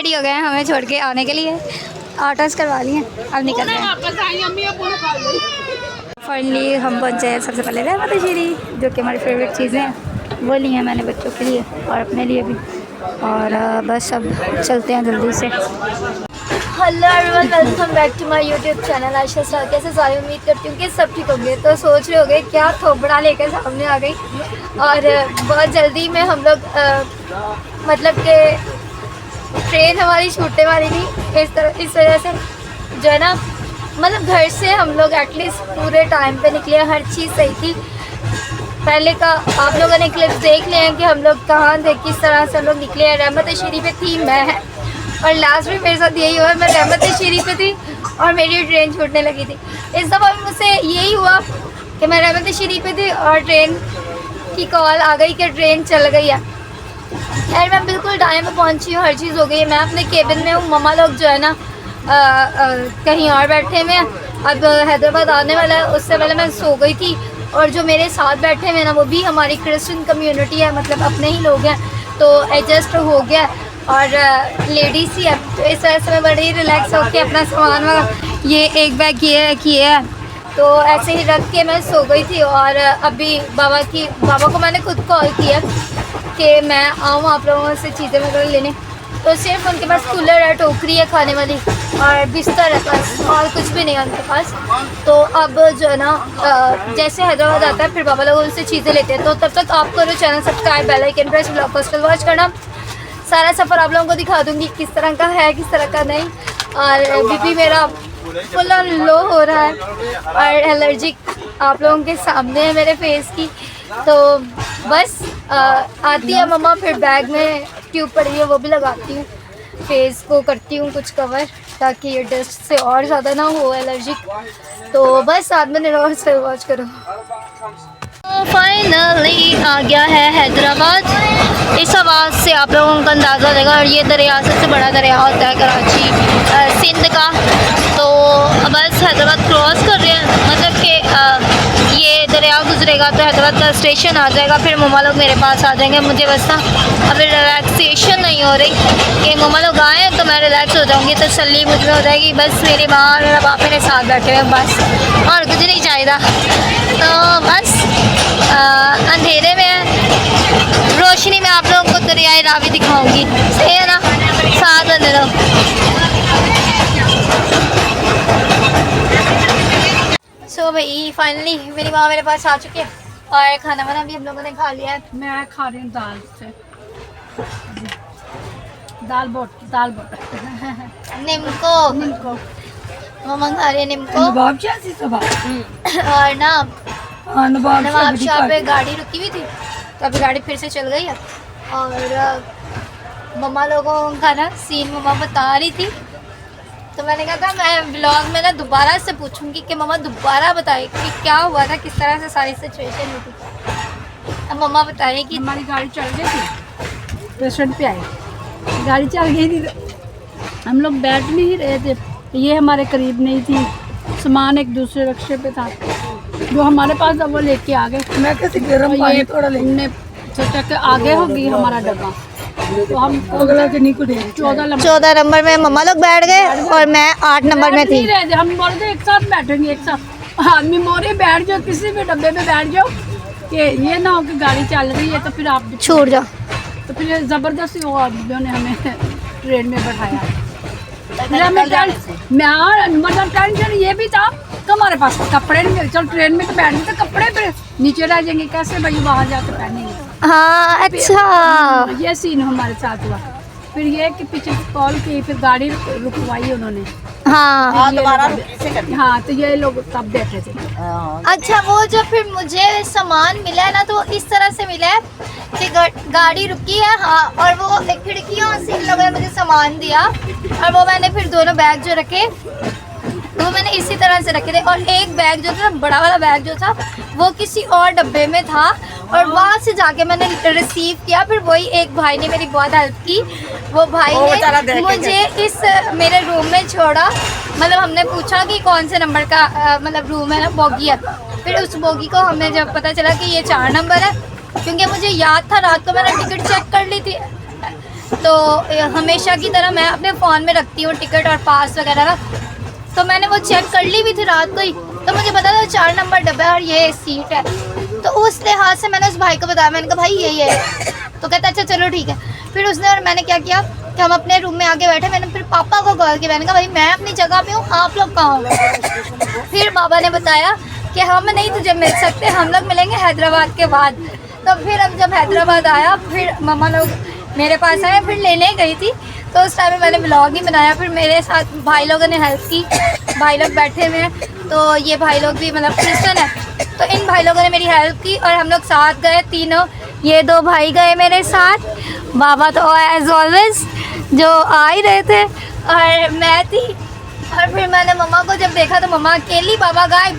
Ready हो गए हैं हमें छोड़ के आने के लिए। ऑटोस करवा लिए, अब निकल रहे हैं। फाइनली हम पहुँचे हैं सबसे पहले रहमत शीरी, जो कि हमारी फेवरेट चीज़ें हैं वो ली हैं मैंने बच्चों के लिए और अपने लिए भी। और बस अब चलते हैं जल्दी से। Hello everyone, welcome back to my YouTube channel. आशा से कैसे सारी उम्मीद करती हूँ कि सब ठीक होंगे। तो सोच रहे होंगे क्या थोबड़ा लेकर सामने आ गई। और बहुत जल्दी में हम लोग मतलब कि ट्रेन हमारी छूटने वाली थी इस वजह से जो है ना, मतलब घर से हम लोग एटलीस्ट पूरे टाइम पे निकले, हर चीज़ सही थी। पहले का आप लोगों ने क्लिप्स देख लिए हैं कि हम लोग कहाँ थे, किस तरह से हम लोग निकले हैं। रहमत शीरी पे थी मैं, और लास्ट में मेरे साथ यही हुआ, मैं रहमत शीरी पे थी और मेरी ट्रेन छूटने लगी थी। इस दफ़ा मुझसे यही हुआ कि मैं रहमत शीरी पे थी और ट्रेन की कॉल आ गई कि ट्रेन चल गई है। खैर मैं बिल्कुल टाइम पे पहुंची हूँ, हर चीज़ हो गई है। मैं अपने केबिन में हूँ, मम्मा लोग जो है ना कहीं और बैठे हुए हैं। अब हैदराबाद आने वाला है, उससे पहले मैं सो गई थी। और जो मेरे साथ बैठे हुए हैं ना, वो भी हमारी क्रिश्चियन कम्युनिटी है, मतलब अपने ही लोग हैं, तो एडजस्ट हो गया। और लेडीज़ ही है, तो इस वजह से मैं बड़ी रिलैक्स होकर अपना सामान ये एक बैग किए है, तो ऐसे ही रख के मैं सो गई थी। और अभी बाबा को मैंने खुद कॉल किया कि मैं आऊँ आप लोगों से चीज़ें वगैरह लेने। तो सिर्फ उनके पास कूलर है, टोकरी है खाने वाली और बिस्तर है बस, और कुछ भी नहीं है उनके पास। तो अब जो है ना जैसे हैदराबाद आता है फिर बाबा लोग उनसे चीज़ें लेते हैं। तो तब तक आप करो channel subscribe, bell icon press, blog को स्टिल वॉच करना। सारा सफ़र आप लोगों को दिखा दूँगी किस तरह का है, किस तरह का नहीं। और बीपी मेरा फुल ऑन लो हो रहा है और एलर्जिक आप लोगों के सामने है मेरे फेस की। तो बस आती है मम्मा, फिर बैग में ट्यूब पड़ी है वो भी लगाती हूँ, फेस को करती हूँ कुछ कवर ताकि ये डस्ट से और ज़्यादा ना हो एलर्जिक। तो बस आध में और से वॉच करो। तो फाइनली आ गया है हैदराबाद। इस आवाज़ से आप लोगों का अंदाज़ा हो जाएगा। और ये दरिया सबसे बड़ा दरिया होता है कराची सिंध का। तो बस हैदराबाद क्रॉस कर रहे हैं, मतलब कि ये दरिया गुजरेगा तो हैदराबाद का स्टेशन आ जाएगा, फिर मम्मा लोग मेरे पास आ जाएंगे। मुझे बस ना अभी रिलैक्सेशन नहीं हो रही कि मम्मा लोग आए तो मैं रिलैक्स हो जाऊँगी, तसल्ली मुझ में हो जाएगी। बस मेरी माँ और मेरा बाप मेरे साथ बैठे हैं, बस और कुछ नहीं चाहिए। तो बस अंधेरे में रोशनी में आप लोगों को दरियाए रावी दिखाऊंगी, सही है ना, साथ बंदे लोग। सो भाई फाइनली मेरी माँ मेरे पास आ चुकी है और खाना वाना भी हम लोगों ने खा लिया है। मैं खा रही हूँ दाल बोट निम्को मम्मा खा रही है निम्को। और ना नवाब शाह पे गाड़ी रुकी हुई थी, तो अभी गाड़ी फिर से चल गई है। और मम्मा लोगों का ना सीन मम्मा बता रही थी, तो मैंने कहा था मैं ब्लॉग में ना दोबारा से पूछूंगी कि मम्मा दोबारा बताए कि क्या हुआ था, किस तरह से सारी सिचुएशन हुई थी। अब मम्मा बताए कि हमारी गाड़ी चल गई थी, रेस्टोरेंट पे आए, गाड़ी चल गई थी तो हम लोग बैठ नहीं रहे थे, ये हमारे करीब नहीं थी, सामान एक दूसरे रिक्शे पे था, जो हमारे पास था वो लेके आ गए। मैं कैसे गर्म पानी थोड़ा लेने सोचा कि आगे होगी हमारा डब्बा, तो हम 14 नंबर में मम्मा लोग बैठ गए और मैं 8 नंबर में थी। हम बोल रहे एक साथ बैठेंगे, एक साथ आदमी मोरे बैठ जाओ, किसी भी डब्बे में बैठ जाओ कि ये ना हो कि गाड़ी चल रही है तो फिर आप छूट जाओ। तो फिर ज़बरदस्ती वो आदमियों ने हमें ट्रेन में बैठाया। मतलब टेंशन ये भी था कि हमारे पास कपड़े नहीं, चल ट्रेन में तो बैठ गए तो कपड़े फिर नीचे रह जाएंगे, कैसे भाई बाहर जाकर पहनेंगे। हाँ अच्छा, ये सीन हमारे साथ हुआ। फिर ये कि पीछे कॉल की, फिर गाड़ी रुकवाई उन्होंने। हाँ दोबारा हाँ, तो ये लोग तब बैठे थे। अच्छा, वो जो फिर मुझे सामान मिला है ना, तो इस तरह से मिला है कि गाड़ी रुकी है, हाँ, और वो खिड़कियों से इन लोगों ने मुझे सामान दिया, और वो मैंने फिर दोनों बैग जो रखे वो मैंने इसी तरह से रखे थे। और एक बैग जो था, बड़ा वाला बैग जो था, वो किसी और डब्बे में था, और वहाँ से जाके मैंने रिसीव किया। फिर वही एक भाई ने मेरी बहुत हेल्प की, वो भाई ने मुझे इस मेरे रूम में छोड़ा। मतलब हमने पूछा कि कौन से नंबर का मतलब रूम है ना, बोगी है। फिर उस बोगी को हमें जब पता चला कि ये 4 नंबर है, क्योंकि मुझे याद था, रात को मैंने टिकट चेक कर ली थी, तो हमेशा की तरह मैं अपने फ़ोन में रखती हूँ टिकट और पास वगैरह ना। तो मैंने वो चेक कर ली भी थी रात को ही, तो मुझे पता था 4 नंबर डब्बा है और ये सीट है। तो उस लिहाज से मैंने उस भाई को बताया, मैंने कहा भाई यही है। तो कहता अच्छा चलो ठीक है। फिर उसने और मैंने क्या किया कि हम अपने रूम में आके बैठे। मैंने फिर पापा को कॉल किया, मैंने कहा भाई मैं अपनी जगह पे हूँ, आप लोग कहाँ हो? फिर बाबा ने बताया कि हम नहीं तुझे मिल सकते, हम लोग मिलेंगे हैदराबाद के बाद। तो फिर अब जब हैदराबाद आया, फिर मम्मा लोग मेरे पास आए, फिर लेने गई थी। तो उस टाइम में मैंने ब्लॉग नहीं बनाया। फिर मेरे साथ भाई लोगों ने हेल्प की, भाई लोग बैठे हुए हैं। तो ये भाई लोग भी मतलब क्रिश्चियन है, तो इन भाई लोगों ने मेरी हेल्प की और हम लोग साथ गए तीनों। ये 2 भाई गए मेरे साथ, बाबा तो एज ऑलवेज जो आ ही रहे थे और मैं थी। और फिर मैंने मम्मा को जब देखा तो मम्मा अकेली, बाबा गायब,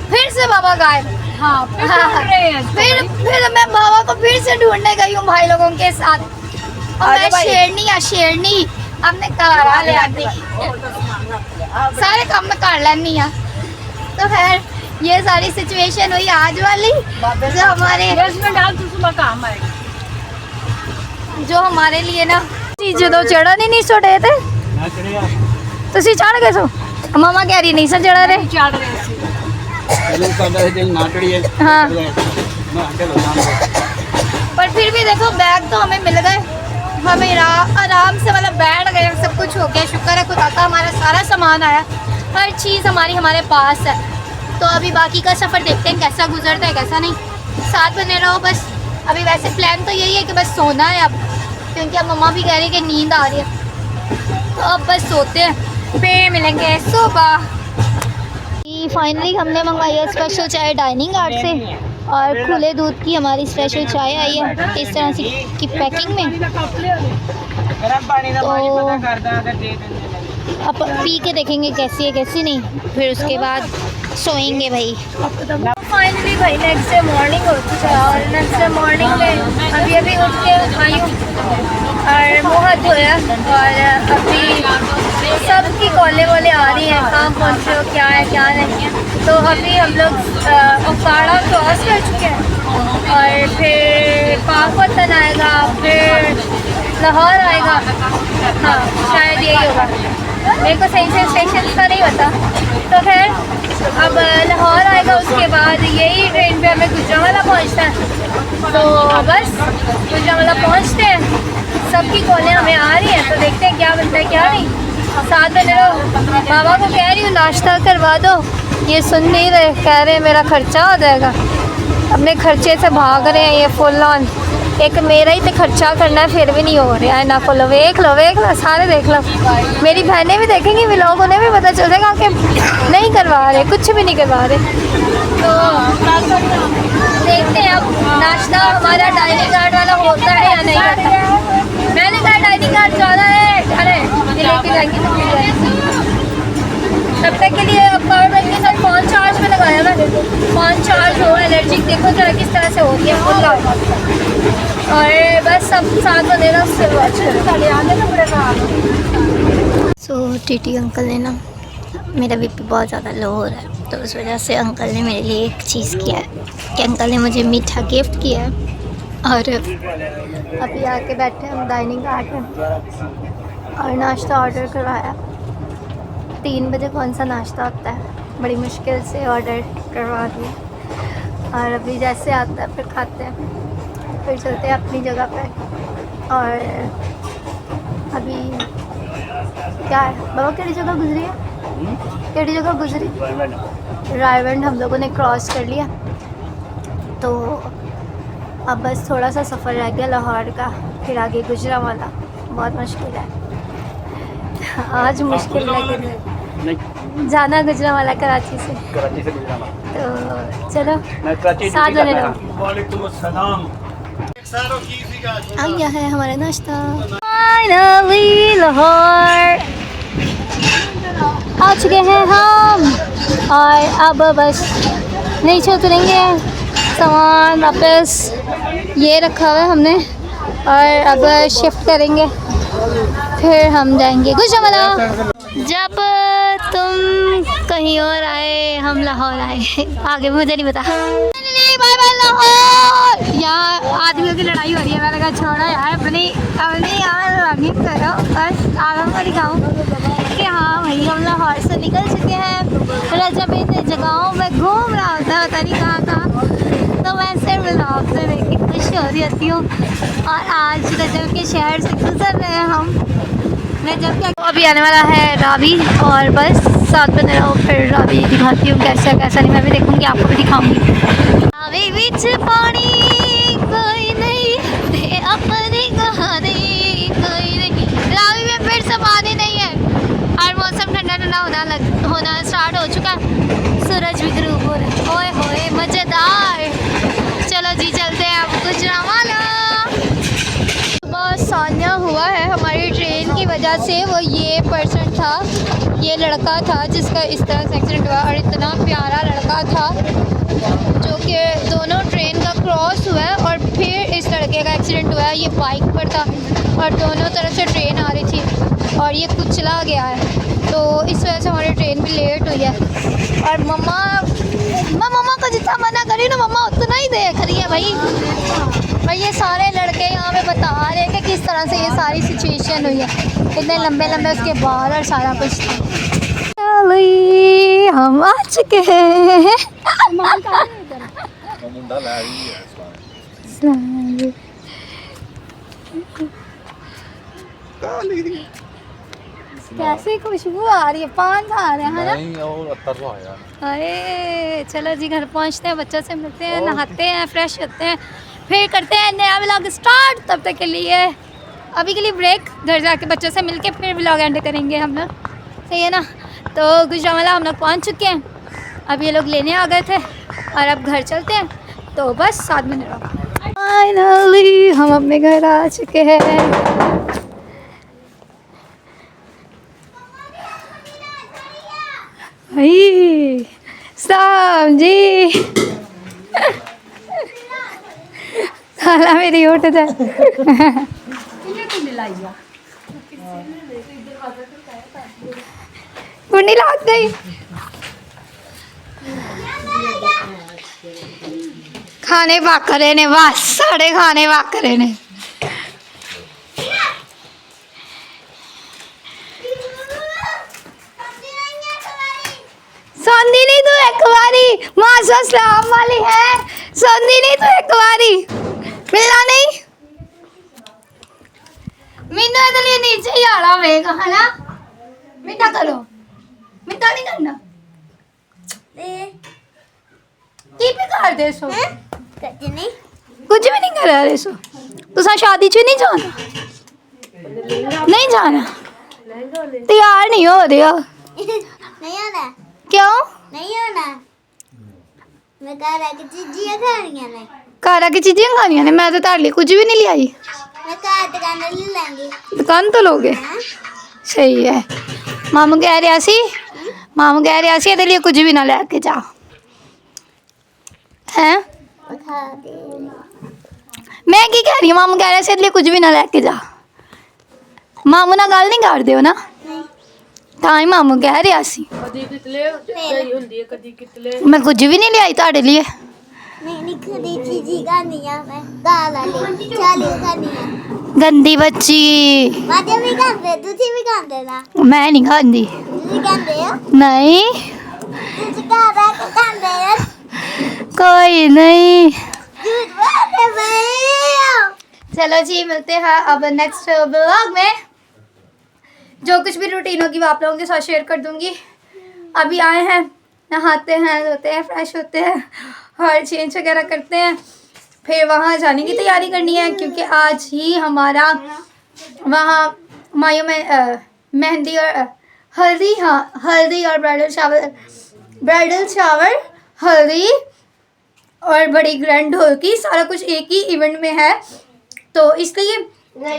फिर से बाबा गायब। हाँ, फिर मैं बाबा को फिर से ढूंढने गई हूँ भाई लोगों के साथ। और मैं शेरनी हमने करा ले आती, सारे काम में कर लेनी है। तो खैर ये सारी सिचुएशन हुई आज वाली, जो हमारे लिए ना जो चढ़ा नहीं सो रहे थे। तुसी चढ़ गए सो? मामा कह रही नहीं सर चढ़ा रहे। हाँ, पर फिर भी देखो बैग तो हमें मिल गए, हमें आराम से मतलब बैठ गए, सब कुछ हो गया। शुक्र है खुदा का, हमारा सारा सामान आया, हर चीज़ हमारे पास है। तो अभी बाकी का सफ़र देखते हैं कैसा गुजरता है कैसा नहीं। साथ बने रहो बस। अभी वैसे प्लान तो यही है कि बस सोना है अब, क्योंकि अब मम्मा भी कह रही है कि नींद आ रही है। तो अब बस सोते हैं, फिर मिलेंगे सुबह। फाइनली हमने मंगवाई है स्पेशल चाय डाइनिंग आर्ट से, और खुले दूध की हमारी स्पेशल चाय आई है इस तरह से की पैकिंग में। तो अब पी के देखेंगे कैसी है कैसी नहीं, फिर उसके बाद सोएंगे भाई। फाइनली भाई नेक्स्ट डे मॉर्निंग हो चुका है, और नेक्स्ट डे मॉर्निंग में अभी उठ के आई हूँ और मुँह हाथ धोया। और अभी सबकी कॉलें वॉलें आ रही हैं, कहाँ पहुँचे हो, क्या है क्या नहीं। तो अभी हम लोग उकाड़ा क्रॉस कर चुके हैं, और फिर पाकपतन आएगा, फिर लाहौर आएगा। हाँ शायद यही होगा, मेरे को सही से स्टेशन का नहीं पता। तो खैर अब लाहौर आएगा, उसके बाद यही ट्रेन पे हमें गुजरांवाला पहुंचना है। तो बस गुजरांवाला पहुंचते हैं, सबकी कॉलें हमें आ रही हैं, तो देखते हैं क्या बनता है क्या नहीं। साथ में रहो। बाबा को कह रही हूँ नाश्ता करवा दो, ये सुन नहीं रहे, कह रहे हैं मेरा खर्चा हो जाएगा। अपने खर्चे से भाग रहे हैं ये फुल ऑन। एक मेरा ही तो खर्चा करना है, फिर भी नहीं हो रहा है ना। फुल वेख लो सारे देख लो। मेरी बहनें भी देखेंगी व्लॉग, उन्हें भी पता चल जाएगा कि नहीं करवा रहे, कुछ भी नहीं करवा रहे। तो देखते हैं अब नाश्ता हमारा डाइनिंग आर्ट वाला होता है या नहीं होता। मैंने कहा डाइनिंग आर्ट ज़्यादा है, अरे ये लेके जाएंगे तो मिल जाएगी। तब तक के लिए अब पावर बैंक के साथ फ़ोन चार्ज में लगाया मैंने, फ़ोन चार्ज हो एलर्जिक, देखो जरा किस तरह से हो गया फुल। और बस सब साथ में देना, उससे सो टीटी अंकल ने ना, मेरा बीपी बहुत ज़्यादा लो हो रहा है, तो उस वजह से अंकल ने मेरे लिए एक चीज़ किया है कि अंकल ने मुझे मीठा गिफ्ट किया है। और अभी आके बैठे हम डाइनिंग आर्ट में और नाश्ता ऑर्डर करवाया। 3 बजे कौन सा नाश्ता होता है, बड़ी मुश्किल से ऑर्डर करवा दिया। और अभी जैसे आता है फिर खाते हैं, फिर चलते हैं अपनी जगह पे। और अभी क्या है बाबा, केड़ी जगह गुजरी है, केड़ी जगह गुजरी? रायवंड हम लोगों ने क्रॉस कर लिया। तो अब बस थोड़ा सा सफ़र रह गया लाहौर का, फिर आगे गुजरांवाला। बहुत मुश्किल है आज, मुश्किल लगे जाना गुजरांवाला कराची से गुजरांवाला। तो चलो साथ बने रहो। आ गया है हमारा नाश्ता। फाइनली लाहौर आ चुके हैं हम, और अब बस नीचे उतरेंगे, सामान वापस ये रखा हुआ है हमने, और अब शिफ्ट करेंगे, फिर हम जाएंगे गुजरांवाला। जब तुम कहीं और आए हम लाहौर आए, आगे मुझे नहीं पता। Karachi, bye bye Lahore. यहाँ आदमियों की लड़ाई हो रही है। मैंने कहा छोड़ो यार, अपनी यार रंगीन करो, बस आराम को दिखाऊँ कि हाँ भाई हम लाहौर से निकल चुके हैं। रजब इन जगहों में घूम रहा होता है, पता नहीं कहाँ, तो वैसे व्लॉग से देख के खुश हो रही होती हूँ। और आज रजब के शहर से गुजर रहे हैं हम। रजब के अभी आने वाला है रावी, और बस साथ में रहो, फिर रावी दिखाती हूँ कैसा कैसा नहीं, मैं भी देखूँगी, आपको भी दिखाऊँगी। रावी बीच पानी कोई नहीं दे अपनी कहानी कोई नहीं। रावी में फिर से पानी नहीं है और मौसम ठंडा ठंडा होना स्टार्ट हो चुका है। सूरज भी ग्रूब हो रहा है, ओए होए मज़ेदार। चलो जी चलते हैं अब गुजरांवाला। सुबह सान्या हुआ है हमारी ट्रेन की वजह से। वो ये पर्सन था, ये लड़का था जिसका इस तरह से एक्सीडेंट हुआ, और इतना प्यारा लड़का था जो कि दोनों ट्रेन का क्रॉस हुआ है और फिर इस लड़के का एक्सीडेंट हुआ है। ये बाइक पर था और दोनों तरफ से ट्रेन आ रही थी और ये कुचला गया है, तो इस वजह से हमारी ट्रेन भी लेट हुई है। और मम्मा को जितना मना करी ना, मम्मा उतना ही देख रही है भाई। और ये सारे लड़के यहाँ पे बता रहे हैं कि किस तरह से ये सारी सिचुएशन हुई है। इतने लंबे लंबे उसके बाल और सारा कुछ था। हम आ चुके हैं। कैसे खुशबू आ रही है, पान खा रहे हैं ना। अरे चलो जी घर पहुंचते हैं, बच्चों से मिलते हैं, नहाते हैं, फ्रेश होते हैं, फिर करते हैं नया व्लॉग स्टार्ट। तब तक के लिए अभी के लिए ब्रेक, घर जाके बच्चों से मिलके फिर व्लॉग एंड करेंगे हम लोग, सही है ना। तो गुजरांवाला हम लोग पहुँच चुके हैं, अब ये लोग लेने आ गए थे और अब घर चलते हैं, तो बस 7 मिनट रहो। फाइनली हम अपने घर आ चुके हैं। भाई साहब जी साला मेरी उठ जाए। कुंडी लाग गई। खाने वाकरे ने, बस साढ़े खाने वाकरे ने। सोंदी नहीं तू एक बारी, माशा सलाम वाली है। सोंदी नहीं तू एक बारी, मिलना नहीं मीनू इधर लिए नीचे ही आना वेगा है ना। मीठा करो, मीठा नहीं करना। की भी कर दे सो, कुछ भी नहीं करा रहे सो। तो सा शादी च नहीं जाना, नहीं जाना, तैयार नहीं हो रहा। नहीं होना, क्यों नहीं होना। मैं कारा की चीज़ें खानियां ने। कारा की चीजें खानियां ने, मैं तो तार लिए कुछ भी नहीं ले आई। मैं कार दुकान ले लेंगे। दुकान तो लोगे, सही है। मामू कह रहा सी, मामू कह रहा सी तेरे लिए कुछ भी ना लेके जा, हैं? खा दे। मैं की कह रही हूँ, मामू कह रहा सी तेरे लिए कुछ भी ना लेके जा। मामू ना गल नहीं कर दियो ना, ਤਾਂ ਹੀ ਮਾਮੂ ਕਹਿ ਰਿਹਾ ਸੀ मैं कुछ भी नहीं ले आई ताड़े लिए। नहीं नहीं खरी चीज़ें खानी है मैं, दाल वाली चाली खानी है। गंदी बच्ची, माते भी खाते, तुझे भी खाते ना। मैं नहीं खाती। तुझे खाते हो? नहीं तुझे कारा के खाते हो? कोई नहीं। झूठ बोलते भैया। चलो जी मिलते हैं अब नेक्स्ट ब्लॉग में। जो कुछ भी रूटीन होगी वो आप लोगों के साथ शेयर कर दूंगी। अभी आए हैं, नहाते हैं, धोते हैं, फ्रेश होते हैं और चेंज वगैरह करते हैं, फिर वहाँ जाने की तैयारी करनी है क्योंकि आज ही हमारा वहाँ मायों में मेहंदी और हल्दी, हाँ हल्दी और ब्राइडल शावर, हल्दी और बड़ी ग्रैंड होगी, सारा कुछ एक ही इवेंट में है, तो इसलिए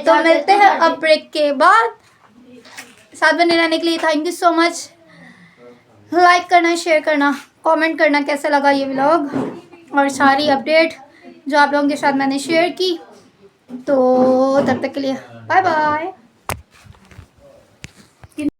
तो मिलते हैं अब ब्रेक के बाद। साथ बने रहने के लिए thank you so much. Like करना, शेयर करना, कमेंट करना कैसा लगा ये व्लॉग और सारी अपडेट जो आप लोगों के साथ मैंने शेयर की। तो तब तक के लिए बाय बाय।